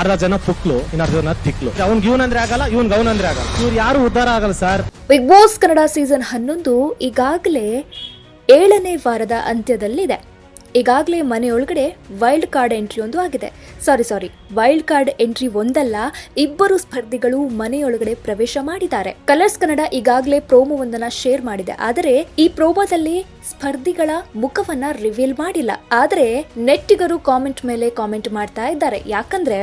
ಅರ್ಧ ಜನ ಪುಕ್ಲು ಇನ್ನರ್ಧ ಜನ ತಿಕ್ಲು. ಅವ್ನ್ ಇವನ್ ಅಂದ್ರೆ ಆಗಲ್ಲ, ಇವನ್ ಗೌನ್ ಅಂದ್ರೆ ಆಗಲ್ಲ. ಇವ್ರು ಯಾರು ಉದ್ಧಾರ ಆಗಲ್ಲ ಸರ್. ಬಿಗ್ ಬಾಸ್ ಕನ್ನಡ ಸೀಸನ್ 11 ಈಗಾಗಲೇ 7ನೇ ವಾರದ ಅಂತ್ಯದಲ್ಲಿದೆ. ಈಗಾಗಲೇ ಮನೆಯೊಳಗಡೆ ವೈಲ್ಡ್ ಕಾರ್ಡ್ ಎಂಟ್ರಿ ಒಂದು ಆಗಿದೆ. ಸಾರಿ ವೈಲ್ಡ್ ಕಾರ್ಡ್ ಎಂಟ್ರಿ ಒಂದಲ್ಲ, ಇಬ್ಬರು ಸ್ಪರ್ಧಿಗಳು ಮನೆಯೊಳಗಡೆ ಪ್ರವೇಶ ಮಾಡಿದ್ದಾರೆ. ಕಲರ್ಸ್ ಕನ್ನಡ ಈಗಾಗಲೇ ಪ್ರೋಮೋವೊಂದನ್ನ ಶೇರ್ ಮಾಡಿದೆ. ಆದರೆ ಈ ಪ್ರೋಮೋದಲ್ಲಿ ಸ್ಪರ್ಧಿಗಳ ಮುಖವನ್ನ ರಿವೀಲ್ ಮಾಡಿಲ್ಲ. ಆದರೆ ನೆಟ್ಟಿಗರು ಕಾಮೆಂಟ್ ಮೇಲೆ ಕಾಮೆಂಟ್ ಮಾಡ್ತಾ ಇದ್ದಾರೆ. ಯಾಕಂದ್ರೆ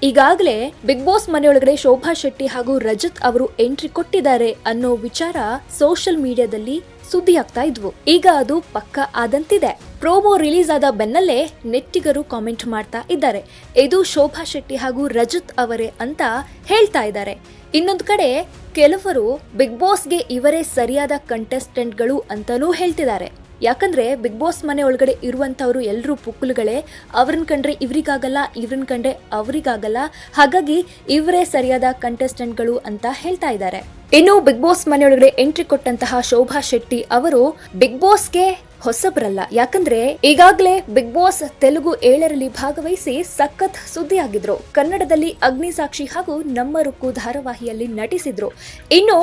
ಈಗಾಗಲೇ ಬಿಗ್ ಬಾಸ್ ಮನೆಯೊಳಗಡೆ ಶೋಭಾ ಶೆಟ್ಟಿ ಹಾಗೂ ರಜತ್ ಅವರು ಎಂಟ್ರಿ ಕೊಟ್ಟಿದ್ದಾರೆ ಅನ್ನೋ ವಿಚಾರ ಸೋಷಿಯಲ್ ಮೀಡಿಯಾದಲ್ಲಿ ಸುದ್ದಿ ಆಗ್ತಾ ಇದ್ವು. ಈಗ ಅದು ಪಕ್ಕ ಆದಂತಿದೆ. ಪ್ರೋಮೋ ರಿಲೀಸ್ ಆದ ಬೆನ್ನಲ್ಲೇ ನೆಟ್ಟಿಗರು ಕಾಮೆಂಟ್ ಮಾಡ್ತಾ ಇದ್ದಾರೆ, ಇದು ಶೋಭಾ ಶೆಟ್ಟಿ ಹಾಗೂ ರಜತ್ ಅವರೇ ಅಂತ ಹೇಳ್ತಾ ಇದ್ದಾರೆ. ಇನ್ನೊಂದು ಕಡೆ ಕೆಲವರು ಬಿಗ್ ಬಾಸ್ಗೆ ಇವರೇ ಸರಿಯಾದ ಕಂಟೆಸ್ಟೆಂಟ್ಗಳು ಅಂತಾನೂ ಹೇಳ್ತಿದ್ದಾರೆ. ಯಾಕಂದ್ರೆ ಬಿಗ್ ಬಾಸ್ ಮನೆ ಒಳಗಡೆ ಇರುವಂತವ್ರು ಎಲ್ಲರೂ ಪುಕ್ಕಲುಗಳೇ. ಅವ್ರನ್ನ ಕಂಡ್ರೆ ಇವ್ರಿಗಾಗಲ್ಲ, ಇವ್ರನ್ನ ಕಂಡ್ರೆ ಅವರಿಗಾಗಲ್ಲ, ಹಾಗಾಗಿ ಇವರೇ ಸರಿಯಾದ ಕಂಟೆಸ್ಟೆಂಟ್ಗಳು ಅಂತ ಹೇಳ್ತಾ ಇದ್ದಾರೆ. ಇನ್ನು ಬಿಗ್ ಬಾಸ್ ಮನೆಯೊಳಗಡೆ ಎಂಟ್ರಿ ಕೊಟ್ಟಂತಹ ಶೋಭಾ ಶೆಟ್ಟಿ ಅವರು ಬಿಗ್ ಬಾಸ್ಗೆ ಹೊಸಬರಲ್ಲ. ಯಾಕಂದ್ರೆ ಈಗಾಗಲೇ ಬಿಗ್ ಬಾಸ್ ತೆಲುಗು 7ರಲ್ಲಿ ಭಾಗವಹಿಸಿ ಸಖತ್ ಸುದ್ದಿ ಆಗಿದ್ರು. ಕನ್ನಡದಲ್ಲಿ ಅಗ್ನಿಸಾಕ್ಷಿ ಹಾಗೂ ನಮ್ಮ ರುಕ್ಕು ಧಾರಾವಾಹಿಯಲ್ಲಿ ನಟಿಸಿದ್ರು. ಇನ್ನು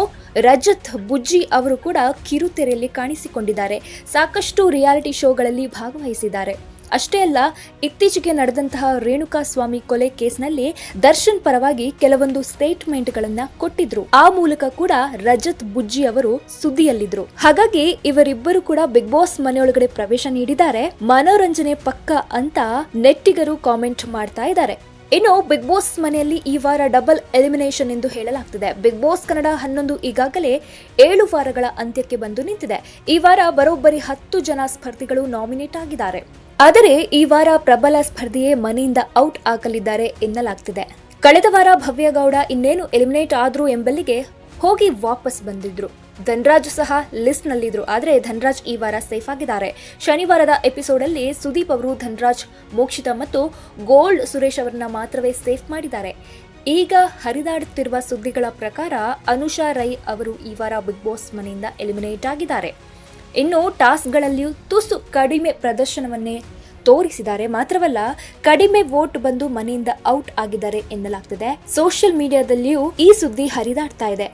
ರಜತ್ ಬುಜ್ಜಿ ಅವರು ಕೂಡ ಕಿರುತೆರೆಯಲ್ಲಿ ಕಾಣಿಸಿಕೊಂಡಿದ್ದಾರೆ. ಸಾಕಷ್ಟು ರಿಯಾಲಿಟಿ ಶೋಗಳಲ್ಲಿ ಭಾಗವಹಿಸಿದ್ದಾರೆ. ಅಷ್ಟೇ ಅಲ್ಲ, ಇತ್ತೀಚೆಗೆ ನಡೆದಂತಹ ರೇಣುಕಾ ಸ್ವಾಮಿ ಕೊಲೆ ಕೇಸ್ನಲ್ಲಿ ದರ್ಶನ್ ಪರವಾಗಿ ಕೆಲವೊಂದು ಸ್ಟೇಟ್ಮೆಂಟ್ಗಳನ್ನ ಕೊಟ್ಟಿದ್ರು. ಆ ಮೂಲಕ ಕೂಡ ರಜತ್ ಬುಜ್ಜಿ ಅವರು ಸುದ್ದಿಯಲ್ಲಿದ್ರು. ಹಾಗಾಗಿ ಇವರಿಬ್ಬರು ಕೂಡ ಬಿಗ್ ಬಾಸ್ ಮನೆಯೊಳಗಡೆ ಪ್ರವೇಶ ನೀಡಿದ್ದಾರೆ. ಮನೋರಂಜನೆ ಪಕ್ಕ ಅಂತ ನೆಟ್ಟಿಗರು ಕಾಮೆಂಟ್ ಮಾಡ್ತಾ ಇದ್ದಾರೆ. ಇನ್ನು ಬಿಗ್ ಬಾಸ್ ಮನೆಯಲ್ಲಿ ಈ ವಾರ ಡಬಲ್ ಎಲಿಮಿನೇಷನ್ ಎಂದು ಹೇಳಲಾಗ್ತಿದೆ. ಬಿಗ್ ಬಾಸ್ ಕನ್ನಡ 11 ಈಗಾಗಲೇ 7 ವಾರಗಳ ಅಂತ್ಯಕ್ಕೆ ಬಂದು ನಿಂತಿದೆ. ಈ ವಾರ ಬರೋಬ್ಬರಿ 10 ಜನ ಸ್ಪರ್ಧಿಗಳು ನಾಮಿನೇಟ್ ಆಗಿದ್ದಾರೆ. ಆದರೆ ಈ ವಾರ ಪ್ರಬಲ ಸ್ಪರ್ಧಿಯೇ ಮನೆಯಿಂದ ಔಟ್ ಆಗಲಿದ್ದಾರೆ ಎನ್ನಲಾಗ್ತಿದೆ. ಕಳೆದ ವಾರ ಭವ್ಯಗೌಡ ಇನ್ನೇನು ಎಲಿಮಿನೇಟ್ ಆದ್ರು ಎಂಬಲ್ಲಿಗೆ ಹೋಗಿ ವಾಪಸ್ ಬಂದಿದ್ರು. ಧನ್ರಾಜ್ ಸಹ ಲಿಸ್ಟ್ ನಲ್ಲಿದ್ರು. ಆದರೆ ಧನ್ರಾಜ್ ಈ ವಾರ ಸೇಫ್ ಆಗಿದ್ದಾರೆ. ಶನಿವಾರದ ಎಪಿಸೋಡ್ ಅಲ್ಲಿ ಸುದೀಪ್ ಅವರು ಧನ್ರಾಜ್, ಮೋಕ್ಷಿತಾ ಮತ್ತು ಗೋಲ್ಡ್ ಸುರೇಶ್ ಅವರನ್ನ ಮಾತ್ರವೇ ಸೇಫ್ ಮಾಡಿದ್ದಾರೆ. ಈಗ ಹರಿದಾಡುತ್ತಿರುವ ಸುದ್ದಿಗಳ ಪ್ರಕಾರ ಅನುಷಾ ರೈ ಅವರು ಈ ವಾರ ಬಿಗ್ ಬಾಸ್ ಮನೆಯಿಂದ ಎಲಿಮಿನೇಟ್ ಆಗಿದ್ದಾರೆ. ಇನ್ನು ಟಾಸ್ಕ್ಗಳಲ್ಲಿಯೂ ತುಸು ಕಡಿಮೆ ಪ್ರದರ್ಶನವನ್ನೇ ತೋರಿಸಿದ್ದಾರೆ. ಮಾತ್ರವಲ್ಲ, ಕಡಿಮೆ ವೋಟ್ ಬಂದು ಮನೆಯಿಂದ ಔಟ್ ಆಗಿದ್ದಾರೆ ಎನ್ನಲಾಗ್ತಿದೆ. ಸೋಷಿಯಲ್ ಮೀಡಿಯಾದಲ್ಲಿಯೂ ಈ ಸುದ್ದಿ ಹರಿದಾಡ್ತಾ ಇದೆ.